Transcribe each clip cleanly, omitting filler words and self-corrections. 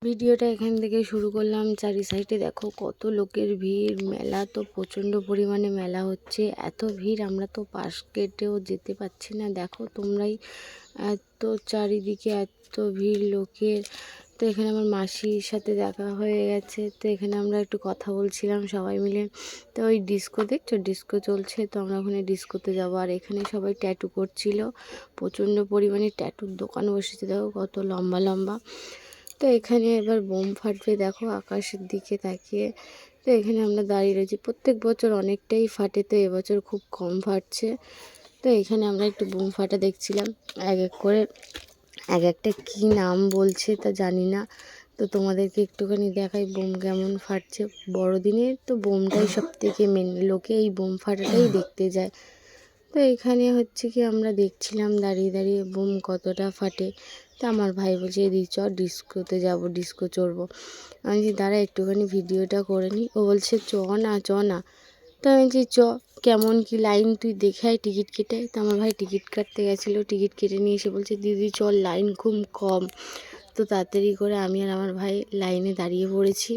ভিডিওটা এখান থেকে শুরু করলাম। চারি সাইডে দেখো কত লোকের ভিড়। মেলা তো প্রচণ্ড পরিমাণে মেলা হচ্ছে। এত ভিড় আমরা তো পাশ কেটেও যেতে পারছি না। দেখো তোমরাই, এত চারিদিকে এত ভিড় লোকের। তো এখানে আমার মাসির সাথে দেখা হয়ে গেছে। তো এখানে আমরা একটু কথা বলছিলাম সবাই মিলে। তো ওই ডিস্কো দেখছো, ডিস্কো চলছে, তো আমরা ওখানে ডিস্কোতে যাবো। আর এখানে সবাই ট্যাটু করছিল। প্রচণ্ড পরিমাণে ট্যাটুর দোকান বসেছে, দেখো কত লম্বা লম্বা। তো এখানে এবার বোম ফাটবে, দেখো আকাশের দিকে তাকিয়ে। তো এখানে আমরা দাঁড়িয়ে রয়েছি। প্রত্যেক বছর অনেকটাই ফাটে, তো এবছর খুব কম ফাটছে। তো এখানে আমরা একটু বোম ফাটা দেখছিলাম। এক এক করে এক একটা কী নাম বলছে তা জানি না। তো তোমাদেরকে একটুখানি দেখাই বোম কেমন ফাটছে। বড়দিনে তো বোমটাই সব থেকে মেন, লোকে এই বোম ফাটাটাই দেখতে যায়। তো এখানে হচ্ছে কি আমরা দেখছিলাম দাঁড়িয়ে দাঁড়িয়ে বোম কতটা ফাটে। তো আমার ভাই বলছে এদি চ ডিস্কোতে যাবো, ডিস্কো চড়বো। আমি বলছি দাঁড়া একটুখানি ভিডিওটা করে নিই। ও বলছে চ না চ না। তো আমি বলছি চ, কেমন কি লাইন তুই দেখে আয় টিকিট কেটে। তো আমার ভাই টিকিট কাটতে গেছিলো, টিকিট কেটে নিয়ে এসে বলছে দিদি চল লাইন খুব কম। তো তাড়াতাড়ি করে আমি আর আমার ভাই লাইনে দাঁড়িয়ে পড়েছি।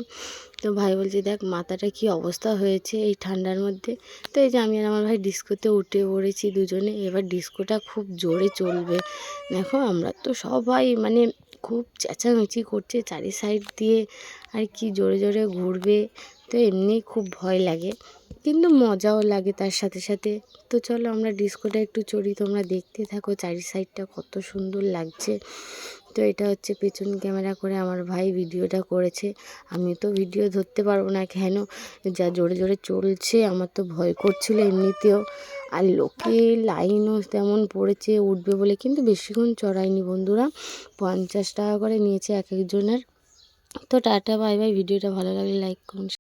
তো ভাই বলছে দেখ মাথাটা কি অবস্থা হয়েছে এই ঠান্ডার মধ্যে। তো এই যে আমি আর আমার ভাই ডিস্কোতে উঠে পড়েছি দুজনে। এবার ডিস্কোটা খুব জোরে চলবে। দেখো আমরা তো সবাই মানে খুব চেঁচামেচি করছে চারি সাইড দিয়ে, আর কি জোরে জোরে ঘুরবে। তো এমনি খুব ভয় লাগে, কিন্তু মজাও লাগে তার সাথে সাথে। তো চলো আমরা ডিস্কোটা একটু চড়ি, তোমরা দেখতে থাকো চারি সাইডটা কত সুন্দর লাগছে। তো এটা হচ্ছে পেছন ক্যামেরা করে আমার ভাই ভিডিওটা করেছে। আমি তো ভিডিও ধরতে পারবো না, কেন যা জোরে জোরে চলছে, আমার তো ভয় করছিল এমনিতেও। আর লোকে লাইনও তেমন পড়েছে উঠবে বলে, কিন্তু বেশিক্ষণ চড়ায়নি বন্ধুরা, 50 টাকা করে নিয়েছে এক একজনের। তো টাটা বাই বাই। ভিডিওটা ভালো লাগলে লাইক করুন।